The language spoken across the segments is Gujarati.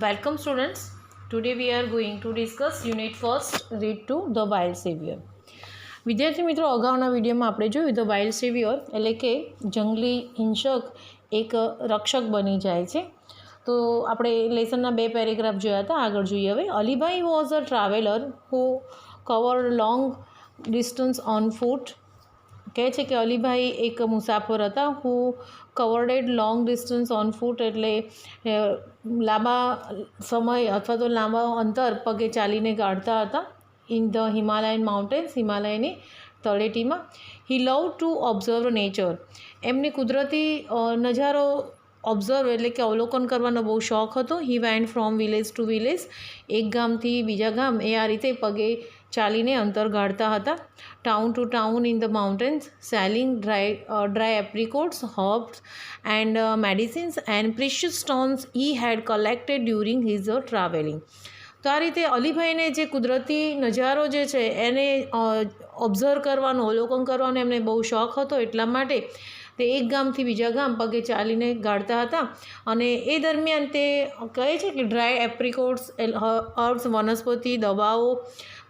Welcome students. Today we are going to discuss unit first, read to the wild savior. વિદ્યાર્થી મિત્રો, અગાઉના વિડીયોમાં આપણે જોયું ધ વાઇલ્ડ સેવિયર એટલે કે જંગલી હિંસક એક રક્ષક બની જાય છે. તો આપણે લેસનના 2 પેરેગ્રાફ જોયા હતા. આગળ જોઈએ હવે. Alibhai was a traveller who covered long distance on foot. કહે છે કે અલીભાઈ એક મુસાફર હતા હુ કવર્ડેડ લોંગ ડિસ્ટન્સ ઓન ફૂટ એટલે લાંબા સમય અથવા તો લાંબા અંતર પગે ચાલીને કાઢતા હતા. ઇન ધ હિમાલયન માઉન્ટેન્સ, હિમાલયની તળેટીમાં. હી લવ ટુ ઓબ્ઝર્વ નેચર. એમને કુદરતી નજારો ઓબ્ઝર્વ એટલે કે અવલોકન કરવાનો બહુ શોખ હતો. He went from village to village. એક ગામથી બીજા ગામ એ આ રીતે પગે ચાલીને અંતર ગાળતા હતા. Town to town in the mountains, selling dry apricots, herbs and medicines and precious stones he had collected during his travelling. તો આ રીતે અલીભાઈને જે કુદરતી નજારો જે છે એને ઓબ્ઝર્વ કરવાનો, અવલોકન કરવાનો એમને બહુ શોખ હતો. એટલા માટે તે એક ગામથી બીજા ગામ પગે ચાલીને ગાળતા હતા. અને એ દરમિયાન તે કહે છે કે ડ્રાય એપ્રિકોટ્સ, હર્બ્સ, વનસ્પતિ, દવાઓ,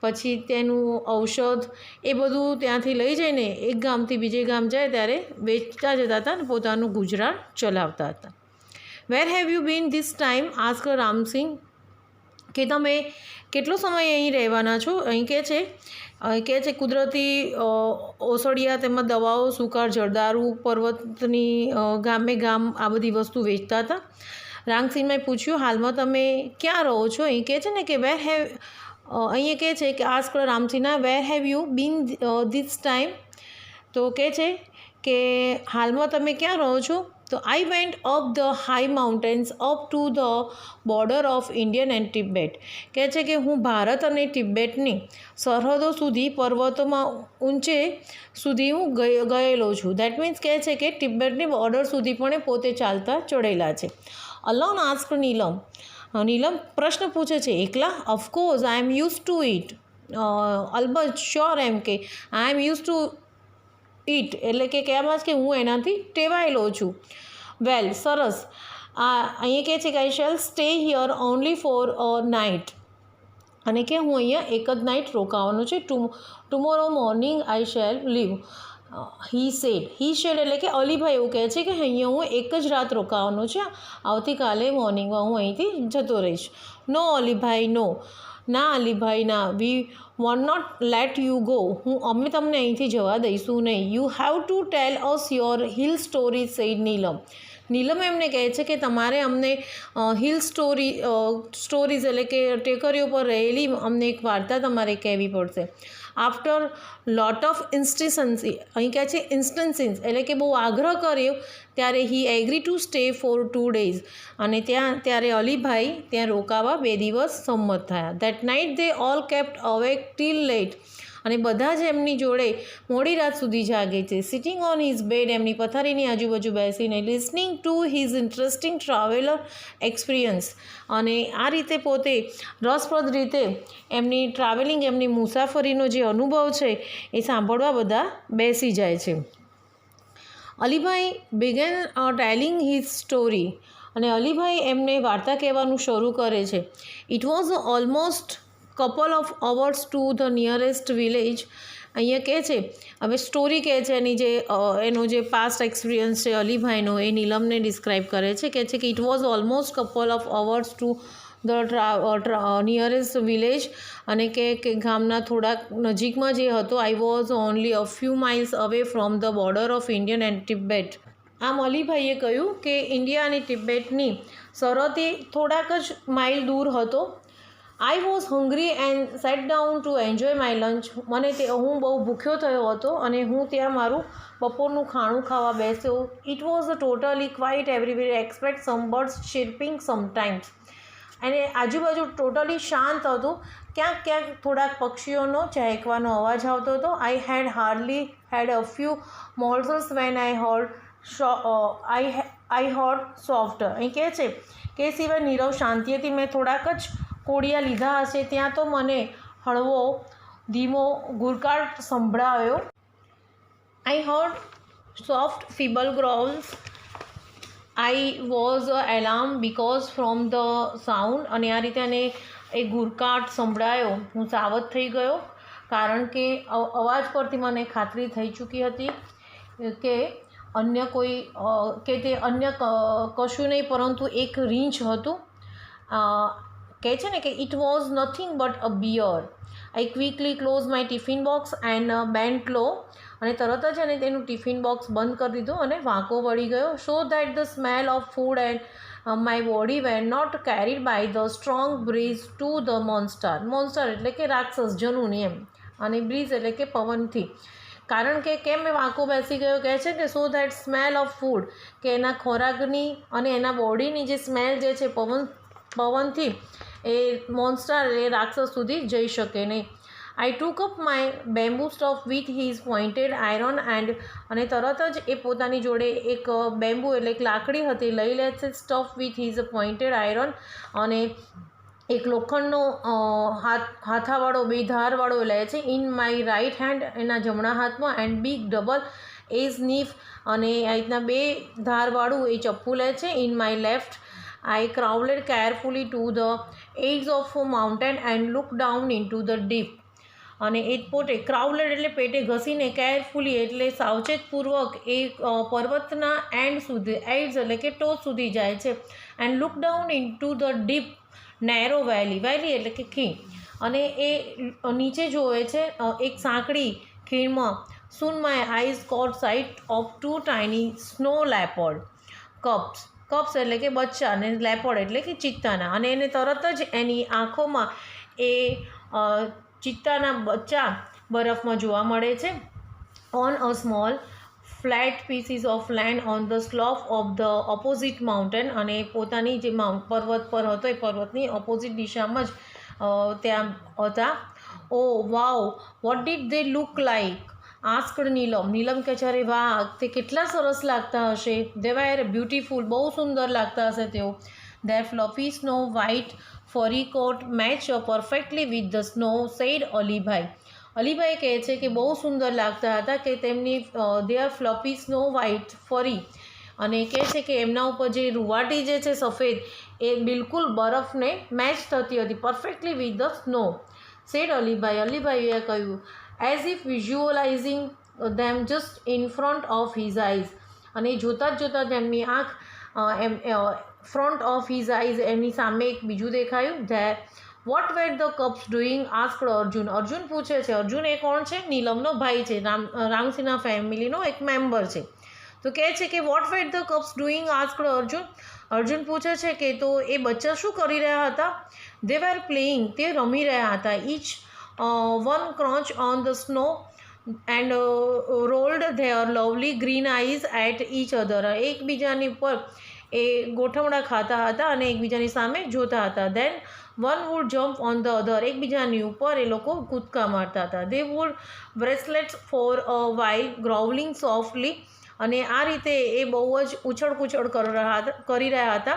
પછી તેનું ઔષધ એ બધું ત્યાંથી લઈ જઈને એક ગામથી બીજે ગામ જાય ત્યારે વેચતા જતા હતા અને પોતાનું ગુજરાન ચલાવતા હતા. Where have you been this time? Ask Ramsingh. કે તમે કેટલો સમય અહીં રહેવાના છો? અહીં કહે છે કુદરતી ઔષધિયા તેમજ દવાઓ, સુકાર, જરદારુ, પર્વતની ગામે ગામ આ બધી વસ્તુ વેચતા હતા. રામસિંહે પૂછ્યું, હાલમાં તમે ક્યાં રહો છો? અહીં કહે છે ને કે વેર હેવ, અહીંયા કહે છે કે આસ્ક રામસિંહના where have you been this time? તો કહે છે કે હાલમાં તમે ક્યાં રહો છો? તો I went up the high mountains up to the border of Indian and Tibet. કહે છે કે હું ભારત અને તિબેટની સરહદો સુધી, પર્વતોમાં ઊંચે સુધી હું ગયેલો છું. દેટ મીન્સ કહે છે કે તિબેટની બોર્ડર સુધી પણ એ પોતે ચાલતા ચડેલા છે. અલોન આસ્ક નીલમ. નીલમ પ્રશ્ન પૂછે છે, એકલા? Of course I am use to it. અલબત્ત, શ્યોર, એમ કે I am use to it એટલે કે કહેવામાં કે હું એનાથી ટેવાયેલો છું. વેલ, સરસ. અહીંયા કહે છે કે I shall stay here only for a night. અને કે હું અહીંયા એક જ નાઇટ રોકાવાનું છે. Tomorrow morning I shall leave. He said એટલે કે અલીભાઈ એવું કહે છે કે અહીંયા હું એક જ રાત રોકાવાનું છે. આવતીકાલે મોર્નિંગમાં હું અહીંથી જતો રહીશ. નો અલીભાઈ, નો. ના અલીભાઈ, ના. We won't not let you go. અમે તમને અહીંથી જવા દઈશું નહીં. You have to tell us your hill stories, said Neelam. Neelam એમને કહે છે કે તમારે અમને હિલ સ્ટોરીઝ એટલે કે ટેકરીઓ પર રહેલી અમને એક વાર્તા તમારે કહેવી પડશે. આફ્ટર લોટ ઓફ ઇન્સ્ટન્સી, અહીં કહે છે ઇન્સ્ટન્સીસ એટલે કે બહુ આગ્રહ કર્યો ત્યારે he agree to stay for 2 days. અને ત્યારે અલીભાઈ ત્યાં રોકાવા 2 દિવસ સંમત થયા. That night they all kept awake till late. અને બધા જ એમની જોડે મોડી રાત સુધી જાગે છે. સિટિંગ ઓન હિઝ બેડ, એમની પથારીની આજુબાજુ બેસીને listening to his interesting traveller experience. અને આ રીતે પોતે રસપ્રદ રીતે એમની ટ્રાવેલિંગ, એમની મુસાફરીનો જે અનુભવ છે એ સાંભળવા બધા બેસી જાય છે. Alibhai began telling his story. અને અલીભાઈ એમને વાર્તા કહેવાનું શરૂ કરે છે. It was almost couple of hours to the nearest village. અહીંયા કહે છે, હવે સ્ટોરી કહે છે એની જે એનો જે પાસ્ટ એક્સપિરિયન્સ છે અલીભાઈનો એ નીલમને ડિસ્ક્રાઇબ કરે છે. કહે છે કે it was almost couple of hours to the nearest village. અને કે ગામના થોડાક નજીકમાં જે હતો. I was only a few miles away from the border of Indian and Tibet. આમ અલીભાઈએ કહ્યું કે ઇન્ડિયા અને તિબેટની સરહદથી થોડાક જ માઇલ દૂર હતો. I was hungry and set down to enjoy my lunch. હું બહુ ભૂખ્યો થયો હતો અને હું ત્યાં મારું બપોરનું ખાણું ખાવા બેસ્યો. It was totally quiet everywhere expect some birds chirping sometimes. અને આજુબાજુ ટોટલી શાંત હતું. ક્યાંક થોડાક પક્ષીઓનો ચહેકવાનો અવાજ આવતો હતો. I had hardly had a few morsels when I heard soft. અહીં કહે છે કે સિવાય નીરવ શાંતિ હતી. મેં થોડાક જ કોડિયા લીધા હશે ત્યાં તો મને હળવો ધીમો ગુરકાટ સંભળાયો. I heard soft feeble growls. I was alarm because from the sound, અને આ રીતે એને એ ગુરકાટ સંભળાયો, હું સાવધ થઈ ગયો કારણ કે અવાજ પરથી મને ખાતરી થઈ ચૂકી હતી કે અન્ય કોઈ કે તે અન્ય કશું નહીં પરંતુ એક રીંછ હતું. કહે છે ને કે it was nothing but a bear. I quickly close my tiffin box and bent low, અને તરત જ એને તેનું ટિફિન બોક્સ બંધ કરી દીધું અને વાંકો વળી ગયો. So that the smell of food and my body were not carried by the strong breeze to the monster. Monster એટલે કે રાક્ષસ, જનુની એમ, અને બ્રીઝ એટલે કે પવનથી. કારણ કે કેમ એ વાંકો બેસી ગયો, કહે છે કે so that smell of food, કે એના ખોરાકની અને એના બોડીની જે સ્મેલ જે છે પવનથી એ મોન્સ્ટર એ રાક્ષસ સુધી જઈ શકે નહીં. I took up my bamboo staff with his pointed iron end, અને તરત જ એ પોતાની જોડે એક બેમ્બુ એટલે એક લાકડી હતી લઈ લે છે. Stuff with his pointed iron, અને એક લોખંડનો હાથાવાળો, બે ધારવાળો લે છે. ઇન માય રાઇટ હેન્ડ, એના જમણા હાથમાં, and big double as Neef, અને આ રીતના બે ધારવાળું એ ચપ્પુ લે છે. In my left I crawled carefully to the edge of a mountain and looked down into the deep. અને એ પોતે ક્રાઉલેડ એટલે પેટે ઘસીને, કેરફુલી એટલે સાવચેતપૂર્વક એ પર્વતના એન્ડ સુધી, એડ્સ એટલે કે ટોચ સુધી જાય છે. And look down into the deep narrow valley, valley એટલે કે ખીણ, અને એ નીચે જોવે છે એક સાંકડી ખીણમાં. Soon my eyes caught sight of two tiny snow leopard cubs. Cubs એટલે કે બચ્ચા, અને લેપર્ડ એટલે કે ચિત્તાના, અને એને તરત જ એની આંખોમાં એ ચિત્તાના બચ્ચા બરફમાં જોવા મળે છે. On a small flat pieces of land on the slope of the opposite mountain, અને પોતાની જે પર્વત પર હતો એ પર્વતની ઓપોઝિટ દિશામાં જ ત્યાં હતા. Oh wow, what did they look like asked Neelam. Neelam કહે છે, અરે વાહ, તે કેટલા સરસ લાગતા હશે. દે વેર બ્યુટીફુલ, બહુ સુંદર લાગતા હશે તેઓ. There fluffy snow white furry coat match perfectly with the snow, said Alibhai. Alibhai કહે છે કે બહુ સુંદર લાગતા હતા, કે તેમની ધેર ફ્લફી સ્નો વ્હાઇટ ફરી, અને કહે છે કે એમના ઉપર જે રૂવાટી જે છે સફેદ, એ બિલકુલ બરફને મેચ થતી હતી, perfectly with the snow. Said Alibhai, અલીભાઈએ કહ્યું, as if visualizing them just in front of his eyes. અને જોતાં જ જોતાં તેમની આંખ ફ્રન્ટ ઓફ હિઝ આઈઝ, એમની સામે એક બીજું દેખાયું. There what were the cubs doing asked Arjun. Arjun પૂછે છે, અર્જુન એ કોણ છે? નીલમનો ભાઈ છે, રામસિંહના ફેમિલીનો એક મેમ્બર છે. તો કહે છે કે what were the cubs doing asked Arjun. Arjun પૂછે છે કે તો એ બચ્ચા શું કરી રહ્યા હતા? દે વેર પ્લેઇંગ, તે રમી રહ્યા હતા. Each one crouch on the snow and rolled their lovely green eyes at each other. એકબીજાની ઉપર એ ગોઠવણા ખાતા હતા અને એકબીજાની સામે જોતા હતા. Then one would jump on the other, એકબીજાની ઉપર એ લોકો કૂદકા મારતા હતા. They would wrestle for a while growling softly, અને આ રીતે એ બહુ જ ઉછળ કરી રહ્યા હતા.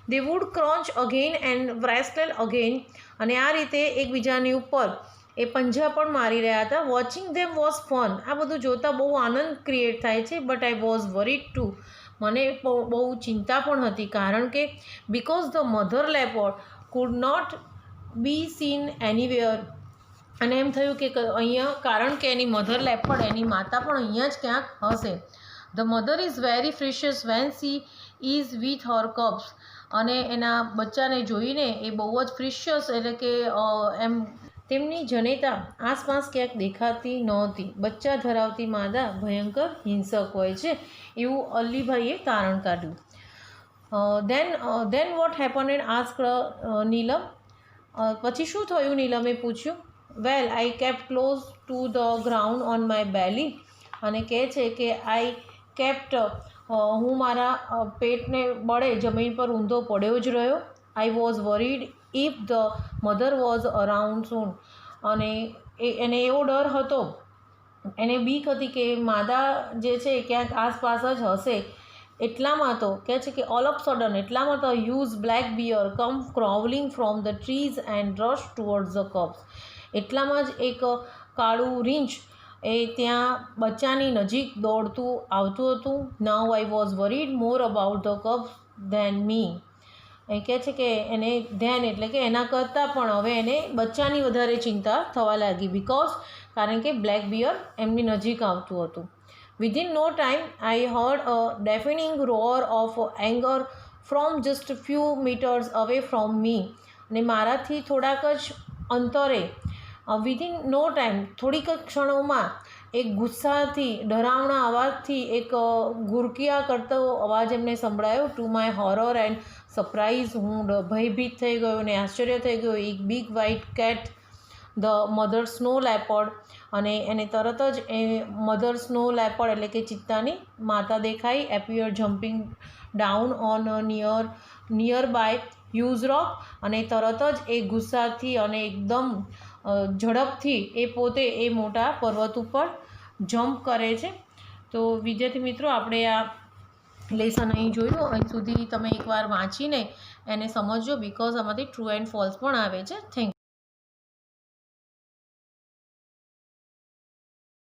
They would crouch again and બ્રેસલેટ અગેન, અને આ રીતે એકબીજાની ઉપર એ પંજા પણ મારી રહ્યા હતા. વોચિંગ ધેમ વોઝ ફન, આ બધું જોતાં બહુ આનંદ ક્રિએટ થાય છે. But I was worried to, મને બહુ ચિંતા પણ હતી, કારણ કે because the mother leopard could not be seen anywhere. અને એમ થયું કે અહીંયા, કારણ કે એની મધર લેપર્ડ, એની માતા પણ અહીંયા જ ક્યાંક હશે. The mother is very ferocious when she is with her cubs, અને એના બચ્ચાને જોઈને એ બહુ જ ફ્રેશિયસ એટલે કે એમ તેમની જનેતા આસપાસ ક્યાંક દેખાતી નહોતી. બચ્ચા ધરાવતી માદા ભયંકર હિંસક હોય છે, એવું અલીભાઈએ તારણ કાઢ્યું. Then what happen asked Neelam. પછી શું થયું? નીલમે પૂછ્યું. Well I kept close to the ground on my belly, અને કહે છે કે આઈ કેપ્ટ, હું મારા પેટને બળે જમીન પર ઊંધો પડ્યો જ રહ્યો. I was worried if the mother was around soon, અને એને એવો ડર હતો, એને બીક હતી કે માદા જે છે ક્યાંક આસપાસ જ હશે. એટલામાં તો કહે છે કે ઓલ ઓફ સડન, એટલામાં તો huge black bear come crawling from the trees and rush towards the cubs. એટલામાં જ એક કાળું રીંછ એ ત્યાં બચ્ચાની નજીક દોડતું આવતું હતું. Now I was worried more about the cub than me. એ કહે છે કે એને ધ્યાન એટલે કે એના કરતાં પણ હવે એને બચ્ચાની વધારે ચિંતા થવા લાગી. કારણ કે બ્લેક બિયર એમની નજીક આવતું હતું. Within no time I heard a deafening roar of anger from just few metres away from me. અને મારાથી થોડાક જ અંતરે વિધિન નો ટાઈમ થોડીક ક્ષણોમાં એક ગુસ્સાથી ડરાવણા અવાજથી એક ગુરકિયા કરતો અવાજ એમને સંભળાયો. To my horror and surprise, હું ભયભીત થઈ ગયો અને આશ્ચર્ય થઈ ગયો. એક big white cat, the mother snow leopard, અને એને તરત જ એ મધર સ્નો લેપર્ડ એટલે કે ચિત્તાની માતા દેખાઈ. Appear jumping down on nearby huge rock, અને તરત જ એ ગુસ્સાથી અને એકદમ ઝડપથી એ પોતે એ મોટા પર્વત ઉપર જમ્પ કરે છે. તો વિદ્યાર્થી મિત્રો, આપણે આ લેસન અહીં જોયું. અહીં સુધી તમે એકવાર વાંચીને એને સમજજો, બિકોઝ આમાંથી ટ્રુ એન્ડ ફોલ્સ પણ આવે છે. Thank you.